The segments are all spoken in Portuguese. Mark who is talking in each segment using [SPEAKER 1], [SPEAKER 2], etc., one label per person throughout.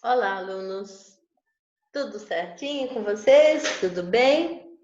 [SPEAKER 1] Olá, alunos! Tudo certinho com vocês? Tudo bem?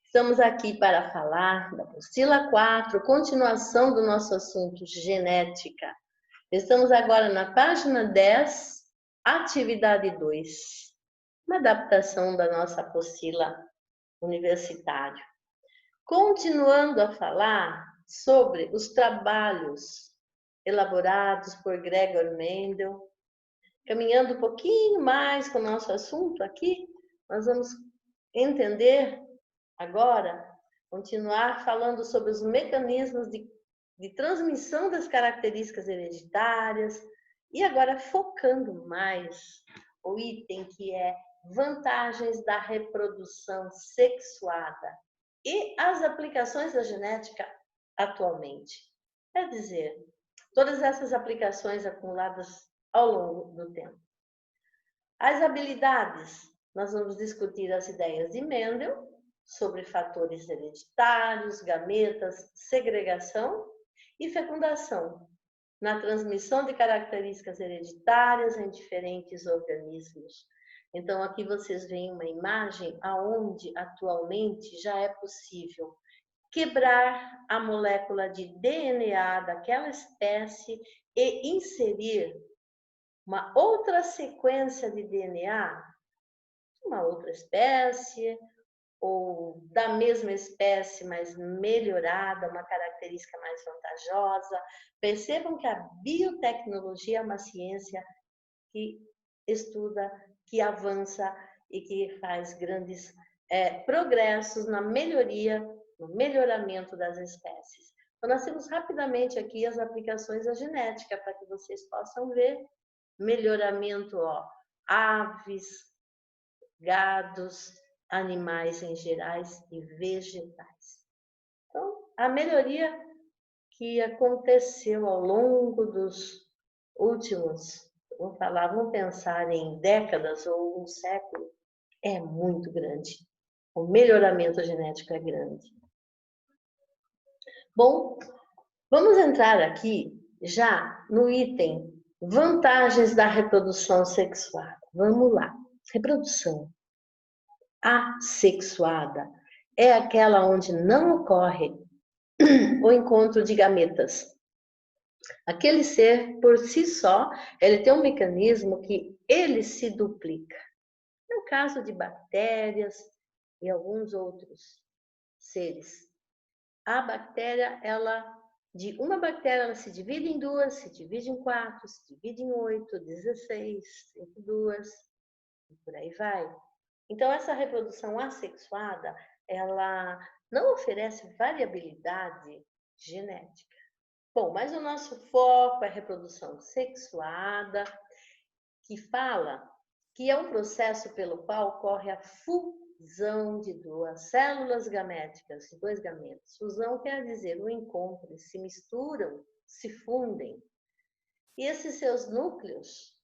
[SPEAKER 1] Estamos aqui para falar da apostila 4, continuação do nosso assunto genética. Estamos agora na página 10, atividade 2, uma adaptação da nossa apostila universitária. Continuando a falar sobre os trabalhos elaborados por Gregor Mendel. Caminhando um pouquinho mais com o nosso assunto aqui, nós vamos entender agora, continuar falando sobre os mecanismos de transmissão das características hereditárias e agora focando mais o item que é vantagens da reprodução sexuada e as aplicações da genética atualmente. Quer dizer, todas essas aplicações acumuladas ao longo do tempo. As habilidades, nós vamos discutir as ideias de Mendel sobre fatores hereditários, gametas, segregação e fecundação na transmissão de características hereditárias em diferentes organismos. Então, aqui vocês veem uma imagem aonde atualmente já é possível quebrar a molécula de DNA daquela espécie e inserir uma outra sequência de DNA de uma outra espécie ou da mesma espécie, mas melhorada, uma característica mais vantajosa. Percebam que a biotecnologia é uma ciência que estuda, que avança e que faz grandes progressos na melhoria, no melhoramento das espécies. Então, nós temos rapidamente aqui as aplicações da genética para que vocês possam ver. Melhoramento, aves, gados, animais em gerais e vegetais. Então, a melhoria que aconteceu ao longo dos últimos, vamos pensar em décadas ou um século, é muito grande. O melhoramento genético é grande. Bom, vamos entrar aqui já no item vantagens da reprodução sexuada. Vamos lá. Reprodução assexuada é aquela onde não ocorre o encontro de gametas. Aquele ser, por si só, ele tem um mecanismo que ele se duplica. No caso de bactérias e alguns outros seres. A bactéria, de uma bactéria, ela se divide em duas, se divide em 4, se divide em 8, 16, 32, e por aí vai. Então, essa reprodução assexuada, ela não oferece variabilidade genética. Bom, mas o nosso foco é a reprodução sexuada, que fala que é um processo pelo qual ocorre a fusão de duas células gaméticas, de dois gametas. Fusão quer dizer o encontro, eles se misturam, se fundem. E esses seus núcleos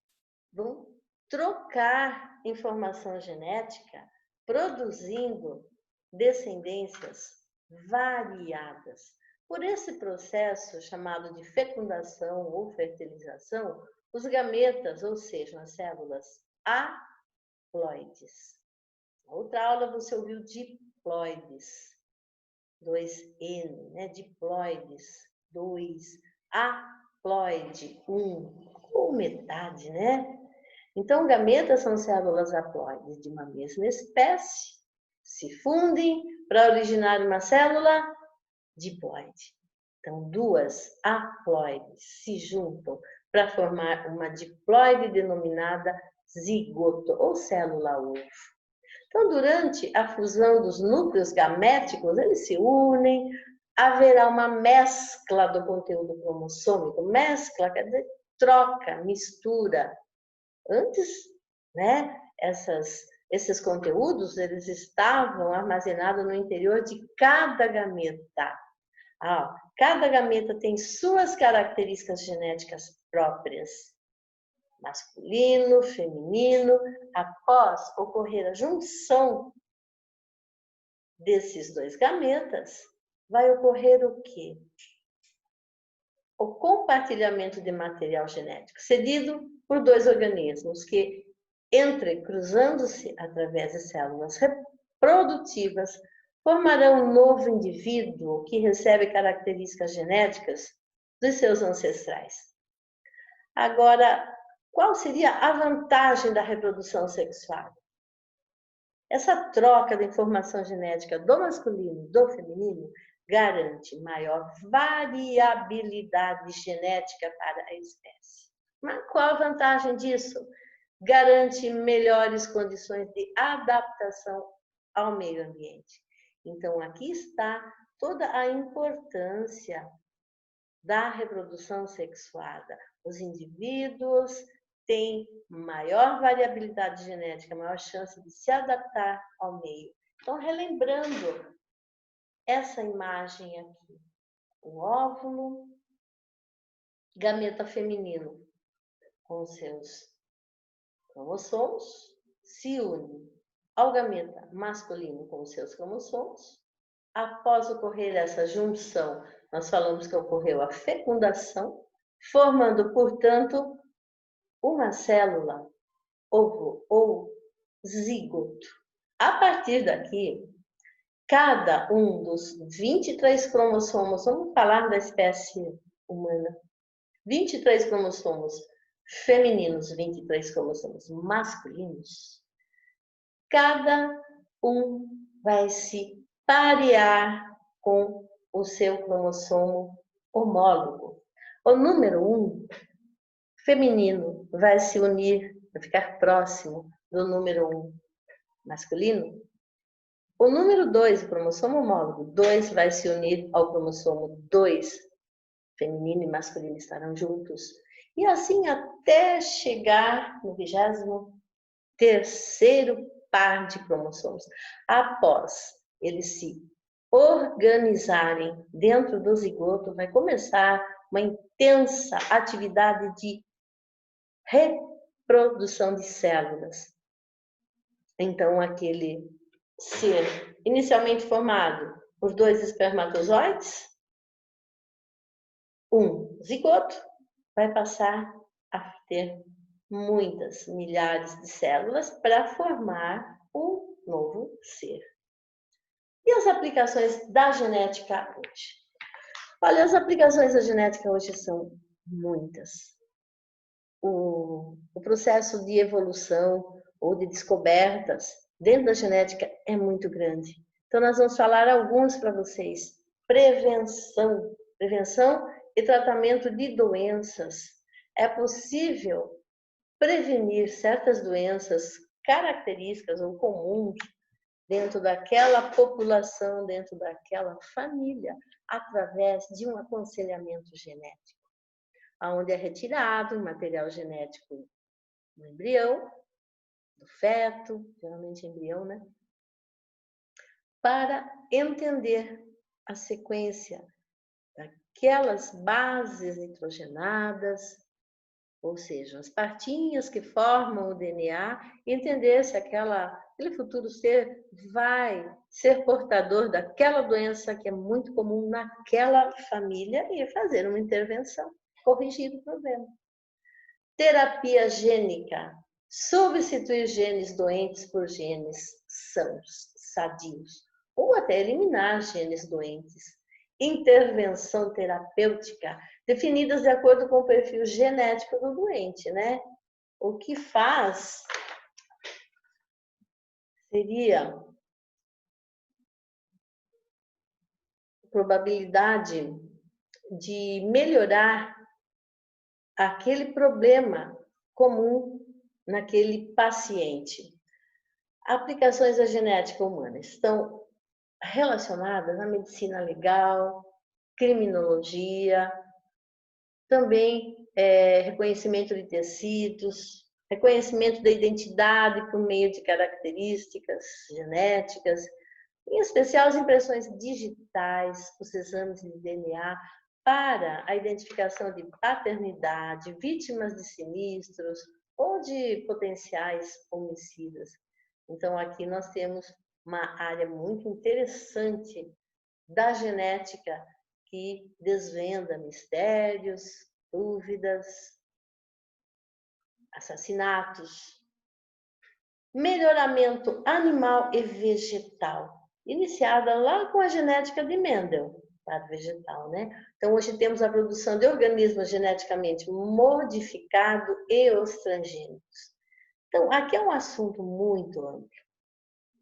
[SPEAKER 1] vão trocar informação genética, produzindo descendências variadas. Por esse processo chamado de fecundação ou fertilização, os gametas, ou seja, as células haploides. Na outra aula você ouviu diploides, 2N, né? Diploides, 2, haploide, 1, ou metade, né? Então, gametas são células haploides de uma mesma espécie, se fundem para originar uma célula diploide. Então, duas haploides se juntam para formar uma diploide denominada zigoto ou célula ovo. Então, durante a fusão dos núcleos gaméticos, eles se unem, haverá uma mescla do conteúdo cromossômico. Mescla quer dizer troca, mistura. Antes, né, esses conteúdos, eles estavam armazenados no interior de cada gameta. Cada gameta tem suas características genéticas próprias. Masculino, feminino. Após ocorrer a junção desses dois gametas, vai ocorrer o quê? O compartilhamento de material genético, cedido por dois organismos que entrecruzando-se através de células reprodutivas, formarão um novo indivíduo que recebe características genéticas dos seus ancestrais. Agora, qual seria a vantagem da reprodução sexual? Essa troca de informação genética do masculino e do feminino garante maior variabilidade genética para a espécie. Mas qual a vantagem disso? Garante melhores condições de adaptação ao meio ambiente. Então, aqui está toda a importância da reprodução sexuada. Os indivíduos têm maior variabilidade genética, maior chance de se adaptar ao meio. Então, relembrando essa imagem aqui, o óvulo, gameta feminino com seus cromossomos, se une ao gameta masculino com seus cromossomos. Após ocorrer essa junção, nós falamos que ocorreu a fecundação, formando, portanto, uma célula, ovo ou zigoto. A partir daqui, cada um dos 23 cromossomos, vamos falar da espécie humana, 23 cromossomos femininos, 23 cromossomos masculinos, cada um vai se parear com o seu cromossomo homólogo. O número 1, feminino, vai se unir, vai ficar próximo do número 1, masculino. O número 2, o cromossomo homólogo, 2 vai se unir ao cromossomo 2, feminino e masculino estarão juntos. E assim até chegar no 23º par de cromossomos. Após eles se organizarem dentro do zigoto, vai começar uma intensa atividade de reprodução de células. Então, aquele ser inicialmente formado por 2 espermatozoides, um zigoto, vai passar a ter muitas milhares de células para formar um novo ser. E as aplicações da genética hoje? Olha, as aplicações da genética hoje são muitas. O processo de evolução ou de descobertas dentro da genética é muito grande. Então, nós vamos falar alguns para vocês. Prevenção e tratamento de doenças. É possível prevenir certas doenças características ou comuns dentro daquela população, dentro daquela família, através de um aconselhamento genético, onde é retirado o material genético do embrião, do feto, geralmente embrião, né? Para entender a sequência daquelas bases nitrogenadas, ou seja, as partinhas que formam o DNA, entender se aquele futuro ser vai ser portador daquela doença que é muito comum naquela família e fazer uma intervenção, corrigir o problema. Terapia gênica, substituir genes doentes por genes sãos, sadios, ou até eliminar genes doentes. Intervenção terapêutica, definidas de acordo com o perfil genético do doente, né? O que faz seria a probabilidade de melhorar aquele problema comum naquele paciente. Aplicações da genética humana estão relacionadas à medicina legal, criminologia, também reconhecimento de tecidos, reconhecimento da identidade por meio de características genéticas, em especial as impressões digitais, os exames de DNA, para a identificação de paternidade, vítimas de sinistros ou de potenciais homicidas. Então, aqui nós temos uma área muito interessante da genética que desvenda mistérios, dúvidas, assassinatos, melhoramento animal e vegetal, iniciada lá com a genética de Mendel, para vegetal, né? Então, hoje temos a produção de organismos geneticamente modificados e os transgênicos. Então, aqui é um assunto muito amplo.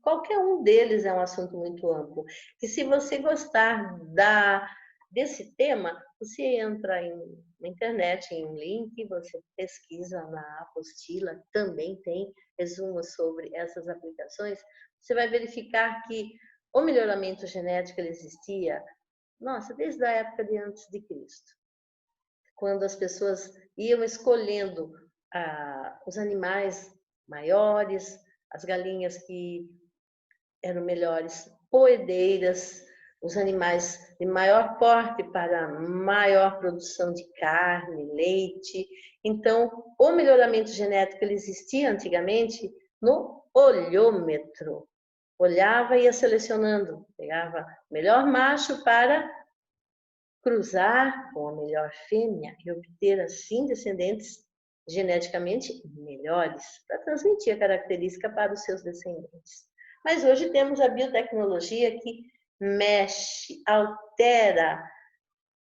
[SPEAKER 1] Qualquer um deles é um assunto muito amplo. E se você gostar desse tema, você entra na internet, em um link, você pesquisa na apostila, também tem resumos sobre essas aplicações. Você vai verificar que o melhoramento genético ele existia, nossa, desde a época de antes de Cristo, quando as pessoas iam escolhendo os animais maiores, as galinhas que eram melhores poedeiras, os animais de maior porte para maior produção de carne, leite. Então, o melhoramento genético ele existia antigamente no olhômetro. Olhava e ia selecionando, pegava o melhor macho para cruzar com a melhor fêmea e obter assim descendentes geneticamente melhores para transmitir a característica para os seus descendentes. Mas hoje temos a biotecnologia que mexe, altera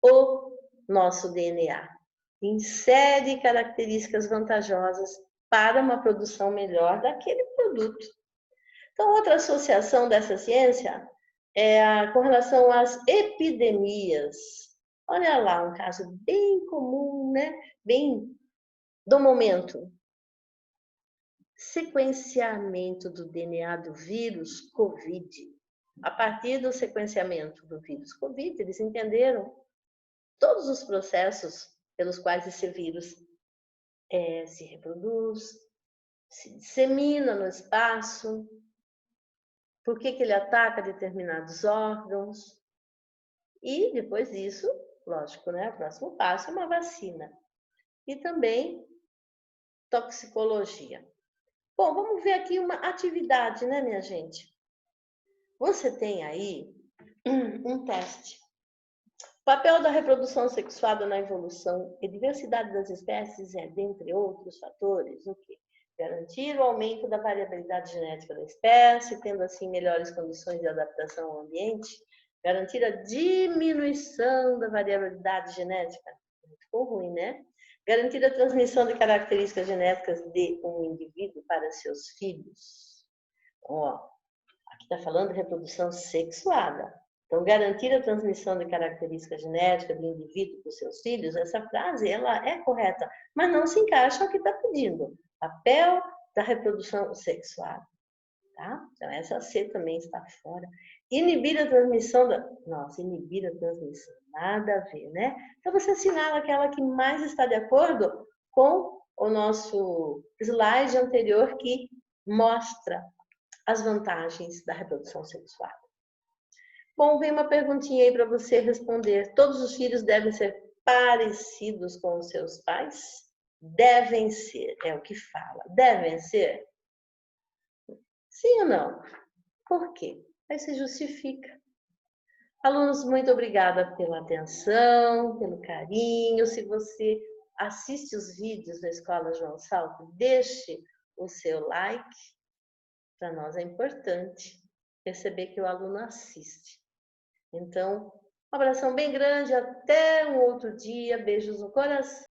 [SPEAKER 1] o nosso DNA, insere características vantajosas para uma produção melhor daquele produto. Então, outra associação dessa ciência é com relação às epidemias. Olha lá, um caso bem comum, né? Bem do momento. Sequenciamento do DNA do vírus Covid. A partir do sequenciamento do vírus Covid, eles entenderam todos os processos pelos quais esse vírus se reproduz, se dissemina no espaço, por que ele ataca determinados órgãos. E depois disso, lógico, né? O próximo passo é uma vacina. E também toxicologia. Bom, vamos ver aqui uma atividade, né, minha gente? Você tem aí um teste. O papel da reprodução sexuada na evolução e diversidade das espécies é, dentre outros fatores, o quê? Garantir o aumento da variabilidade genética da espécie, tendo assim melhores condições de adaptação ao ambiente. Garantir a diminuição da variabilidade genética. Ficou ruim, né? Garantir a transmissão de características genéticas de um indivíduo para seus filhos. Ó, aqui está falando de reprodução sexuada. Então, garantir a transmissão de características genéticas do indivíduo para os seus filhos, essa frase ela é correta, mas não se encaixa ao que está pedindo. Papel da reprodução sexuada. Tá? Então, essa C também está fora. Inibir a transmissão da... Nossa, inibir a transmissão. Nada a ver, né? Então, você assinala aquela que mais está de acordo com o nosso slide anterior que mostra as vantagens da reprodução sexual. Bom, vem uma perguntinha aí para você responder. Todos os filhos devem ser parecidos com os seus pais? Devem ser, é o que fala. Devem ser? Sim ou não? Por quê? Aí se justifica. Alunos, muito obrigada pela atenção, pelo carinho. Se você assiste os vídeos da Escola João Salto, deixe o seu like. Para nós é importante perceber que o aluno assiste. Então, um abração bem grande, até um outro dia, beijos no coração.